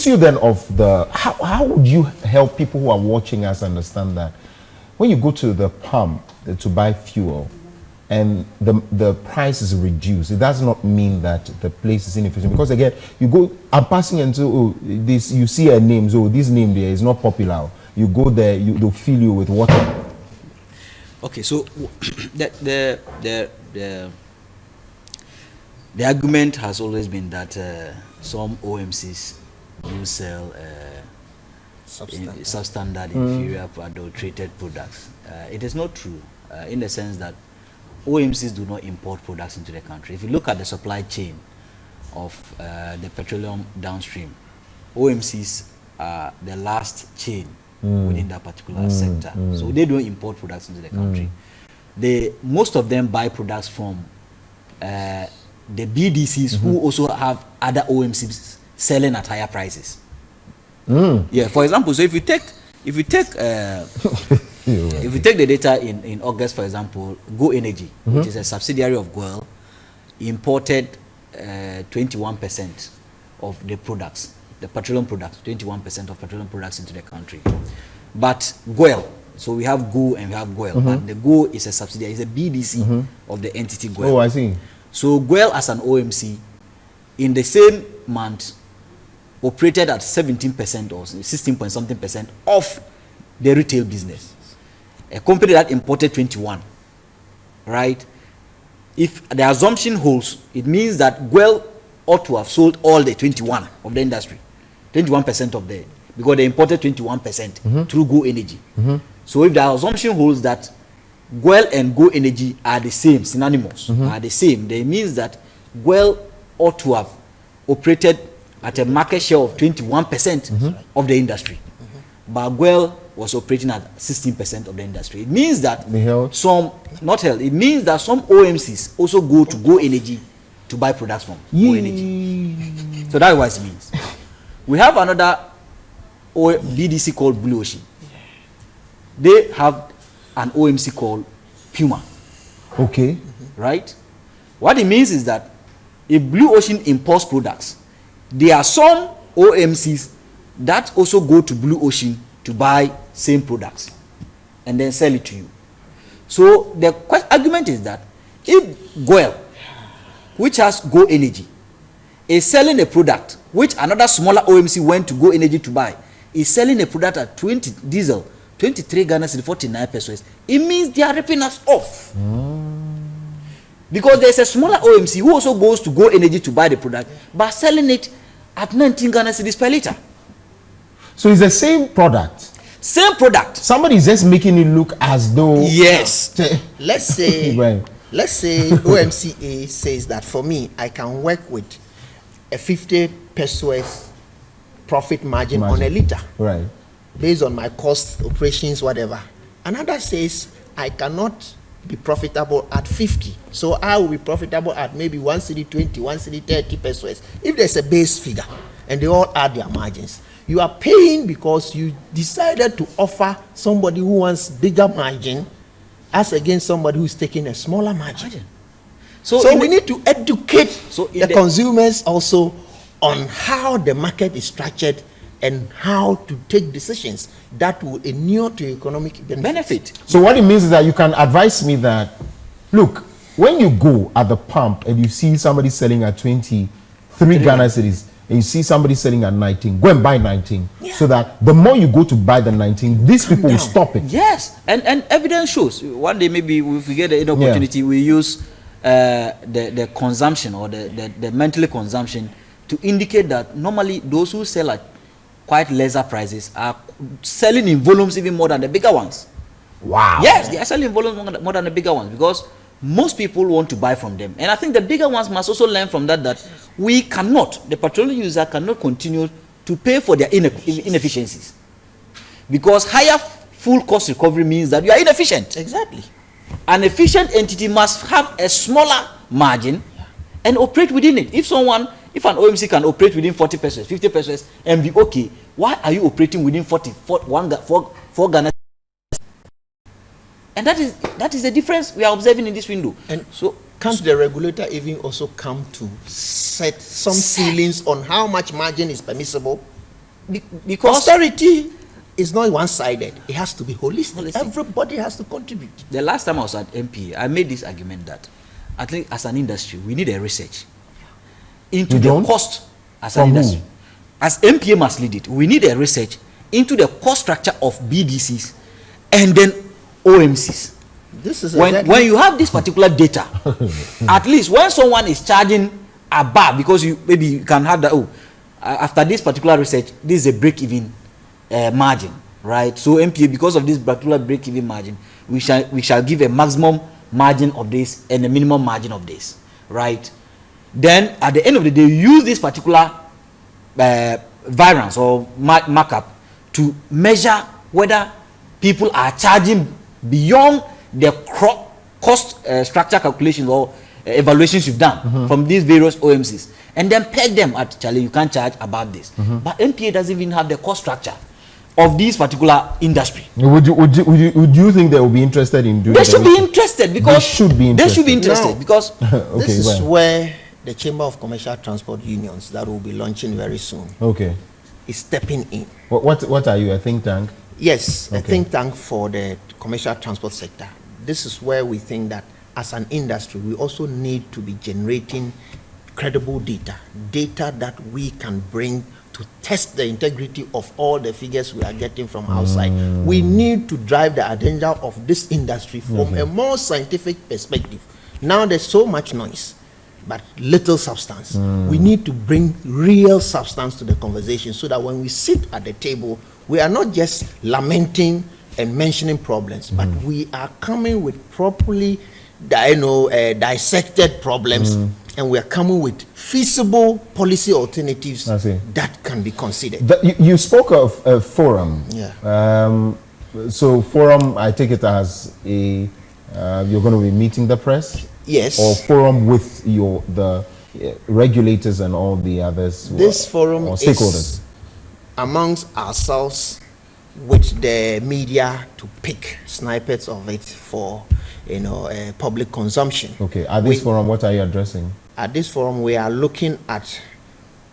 issue then of the how would you help people who are watching us understand that when you go to the pump to buy fuel and the price is reduced, it does not mean that the place is inefficient, because again you go, I'm passing into this, you see a name, so this name there is not popular, you go there, they'll fill you with water. Okay, so the argument has always been that some OMCs do sell substandard, inferior, adulterated products. It is not true in the sense that OMCs do not import products into the country. If you look at the supply chain of the petroleum downstream, OMCs are the last chain within that particular sector. So they don't import products into the country. Most of them buy products from the BDCs who also have other OMCs selling at higher prices. Yeah, for example, so if you take if you take the data in August, for example, Go Energy, which is a subsidiary of GOIL, imported 21% of the products, the petroleum products, 21% of petroleum products into the country. But GOIL, so we have Go and we have GOIL, and the Go is a subsidiary, it's a BDC of the entity GOIL. Oh, I see. So GOIL as an OMC, in the same month, operated at 17% or 16 point something percent of the retail business. A company that imported 21, right? If the assumption holds, it means that GOIL ought to have sold all the 21 of the industry, 21% of the, because they imported 21% through Go Energy. So if the assumption holds that GOIL and Go Energy are the same, synonymous, are the same, that means that GOIL ought to have operated at a market share of 21% of the industry. But GOIL was operating at 16% of the industry. It means that some, not held, it means that some OMCs also go to Go Energy to buy products from Go Energy. So that's what it means. We have another BDC called Blue Ocean. They have an OMC called Puma. Okay. Right? What it means is that if Blue Ocean imports products, there are some OMCs that also go to Blue Ocean to buy same products and then sell it to you. So the argument is that if GOIL, which has Go Energy, is selling a product which another smaller OMC went to Go Energy to buy, is selling a product at 20 diesel, 23 Ghana cedi, 49 pesos, it means they are ripping us off. Because there's a smaller OMC who also goes to Go Energy to buy the product, but selling it at 19 Ghana cedis per liter. So it's the same product. Same product. Somebody is just making it look as though. Yes. Let's say, Right. let's say OMCA says that for me, I can work with a 50 pesos profit margin on a liter. Right. Based on my cost, operations, whatever. Another says I cannot be profitable at 50. So I will be profitable at maybe 1 cedi 20, 1 cedi 30 pesos. If there's a base figure and they all add their margins, you are paying because you decided to offer somebody who wants bigger margin as against somebody who's taking a smaller margin. So we need to educate the consumers also on how the market is structured and how to take decisions that will inure to economic benefit. So what it means is that you can advise me that, look, when you go at the pump and you see somebody selling at 23 Ghana cedis, and you see somebody selling at 19, go and buy 19. Yeah. So that the more you go to buy the 19, these people will stop it. Yes, and evidence shows. One day maybe if we get an opportunity, we use the consumption or the monthly consumption to indicate that normally those who sell at quite lesser prices are selling in volumes even more than the bigger ones. Wow. Yes, they are selling in volumes more than the bigger ones because most people want to buy from them. And I think the bigger ones must also learn from that we cannot, the petroleum user cannot continue to pay for their inefficiencies. Because higher full cost recovery means that you are inefficient. Exactly. An efficient entity must have a smaller margin and operate within it. If an OMC can operate within 40 pesos, 50 pesos and be okay, why are you operating within 4 Ghana? And that is the difference we are observing in this window. And so can't the regulator even also come to set some ceilings on how much margin is permissible? Because Austerity is not one-sided. It has to be holistic. Holistic. Everybody has to contribute. the last time I was at MPA, I made this argument that I think as an industry, we need a research into You the don't? cost as From an who? industry. As MPA must lead it, we need a research into the cost structure of BDCs and then OMCs. This is When exactly you have this particular data, at least when someone is charging above, because maybe you can have that, after this particular research, this is a break-even margin, right? So MPA, because of this particular break-even margin, we shall give a maximum margin of this and a minimum margin of this, right? Then at the end of the day, use this particular variance or markup to measure whether people are charging beyond the cost structure calculations or evaluations you've done from these various OMCs, and then peg them at, Charlie, you can't charge about this. But MPA doesn't even have the cost structure of this particular industry. Would you think they will be interested in doing They it? should be interested because They should be They should be interested. interested Now- because Okay, this is well. where the Chamber of Commercial Transport Unions that will be launching very soon Okay. is stepping in. What are you, a think tank? Yes, a Okay. think tank for the commercial transport sector. This is where we think that as an industry, we also need to be generating credible data that we can bring to test the integrity of all the figures we are getting from outside. We need to drive the agenda of this industry from a more scientific perspective. Now there's so much noise, but little substance. We need to bring real substance to the conversation so that when we sit at the table, we are not just lamenting and mentioning problems, but we are coming with properly dissected problems, and we are coming with feasible policy alternatives I see. that can be considered. You spoke of a forum. Yeah. So forum, I take it as a you're going to be meeting the press, Yes. or forum with the regulators and all the others. who This are- forum or is stakeholders. amongst ourselves with the media to pick snippets of it for public consumption. Okay. At this We- forum, what are you addressing? At this forum, we are looking at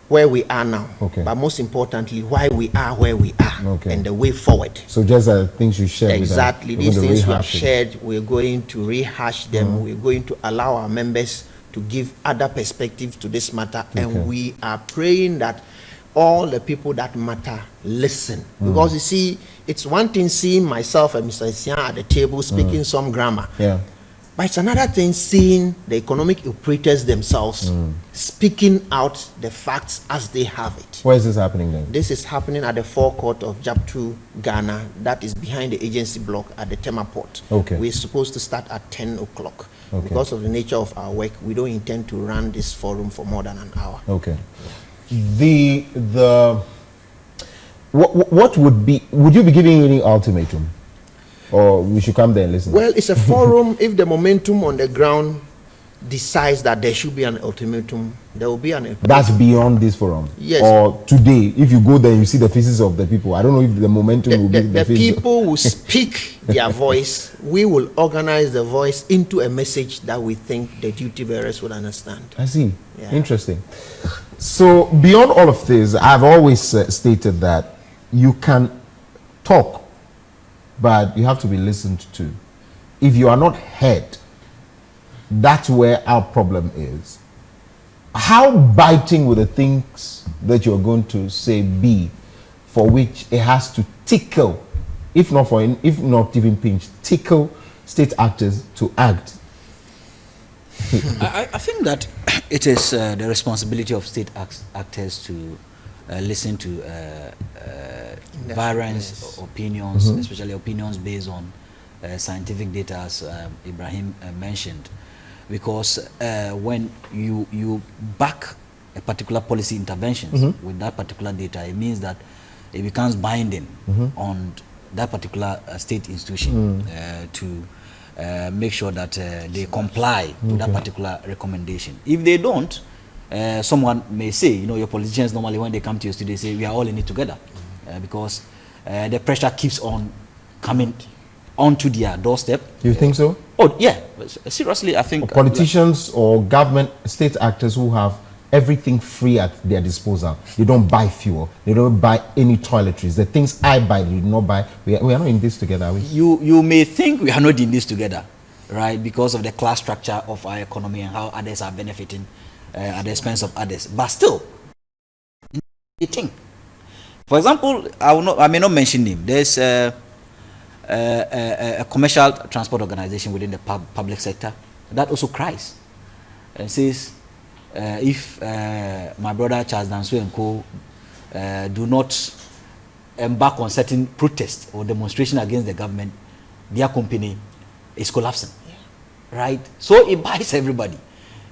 where we are now, Okay. but most importantly, why we are where we are, Okay. and the way forward. So just things you shared. with us. Exactly. We're These going to things we have rehash it. shared, we're going to rehash them. We're going to allow our members to give other perspectives to this matter. Okay. And we are praying that all the people that matter listen. Because you see, it's one thing seeing myself and Mr. Sian at the table speaking some grammar. Yeah. But it's another thing seeing the economic operators themselves speaking out the facts as they have it. Where is this happening then? This is happening at the forecourt of Japtu, Ghana. That is behind the agency block at the Tema Port. Okay. We're supposed to start at 10 o'clock. Okay. Because of the nature of our work, we don't intend to run this forum for more than an hour. Okay. What would you be giving any ultimatum, or we should come there and listen? Well, it's a forum. If the momentum on the ground decides that there should be an ultimatum, there will be an ultimatum. That's beyond this forum. Yes. Or today, if you go there, you see the faces of the people. I don't know if the momentum will be The faces. people will speak their voice. We will organize the voice into a message that we think the duty bearers will understand. I see. Yeah. Interesting. So beyond all of this, I've always stated that you can talk, but you have to be listened to. If you are not heard, that's where our problem is. How biting will the things that you're going to say be, for which it has to tickle, if not even pinch, tickle state actors to act? I think that it is the responsibility of state actors to listen to various opinions, especially opinions based on scientific data, as Ibrahim mentioned. Because when you back a particular policy interventions with that particular data, it means that it becomes binding on that particular state institution to make sure that they comply with that particular recommendation. If they don't, someone may say, your politicians normally when they come to your studio, they say we are all in it together, because the pressure keeps on coming onto their doorstep. You think so? Oh yeah, seriously, I think Politicians or government, state actors who have everything free at their disposal. They don't buy fuel. They don't buy any toiletries. The things I buy, they do not buy. We are not in this together, are we? You may think we are not in this together, right? Because of the class structure of our economy and how others are benefiting at the expense of others. But still, the thing. For example, I may not mention name. There's a commercial transport organization within the public sector that also cries and says, if my brother Charles Danso and co do not embark on certain protest or demonstration against the government, their company is collapsing. Right? So it bites everybody.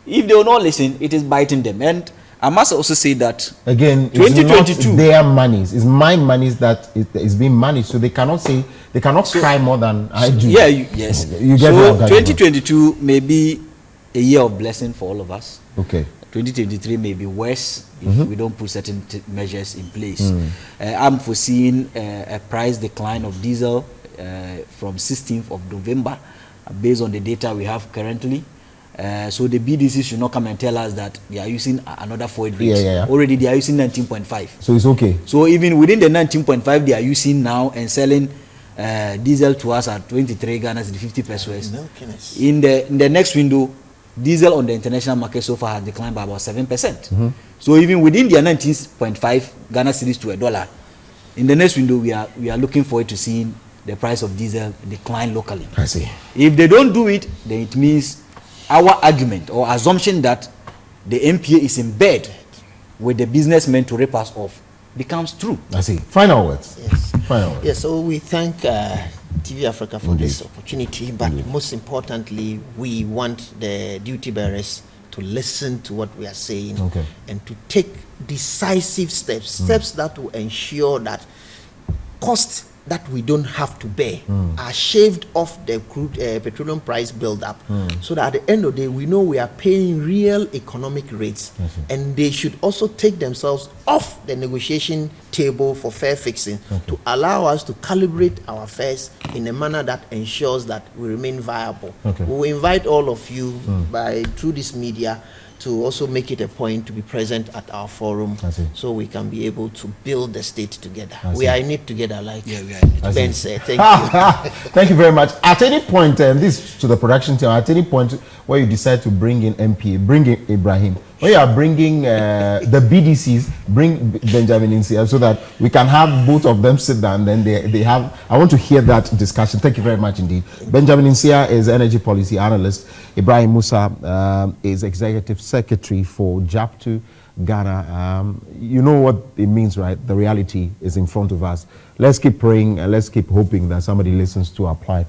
If they will not listen, it is biting them. And I must also say that again, 2022, it's not their monies, it's my monies that is being managed, so they cannot say, they cannot cry more than I do. Yeah, yes. You get so what I'm 2022 may be a year of blessing for all of us. Okay. 2023 may be worse if we don't put certain measures in place. I'm foreseeing a price decline of diesel from 16th of November based on the data we have currently. So the BDC should not come and tell us that they are using another forward rate. Yeah. Already they are using 19.5. So it's okay. So even within the 19.5 they are using now and selling diesel to us at 23 Ghana cedi 50 pesos. In the next window, diesel on the international market so far has declined by about 7%. So even within their 19.5 Ghana cedis to $1, in the next window we are looking forward to seeing the price of diesel decline locally. I see. If they don't do it, then it means our argument or assumption that the MPA is in bed with the businessmen to rip us off becomes true. I see. Final words. Yes. Final words. Yes, so we thank TV Africa for this opportunity, but most importantly, we want the duty bearers to listen to what we are saying and to take decisive steps, steps that will ensure that costs that we don't have to bear are shaved off the crude petroleum price build-up, so that at the end of the day we know we are paying real economic rates, and they should also take themselves off the negotiation table for fare fixing to allow us to calibrate our fares in a manner that ensures that we remain viable. We will invite all of you through this media to also make it a point to be present at our forum, so we can be able to build the state together. We are in it together, like we are in it. Ben said. Thank you. Thank you very much. At any point, this to the production team, at any point where you decide to bring in MPA, bring in Ibrahim, when you are bringing the BDCs, bring Benjamin in here so that we can have both of them sit down. Then they have, I want to hear that discussion. Thank you very much indeed. Benjamin Insia is energy policy analyst. Ibrahim Musa is executive secretary for JAPTU Ghana. You know what it means, right? The reality is in front of us. Let's keep praying and let's keep hoping that somebody listens to our plight.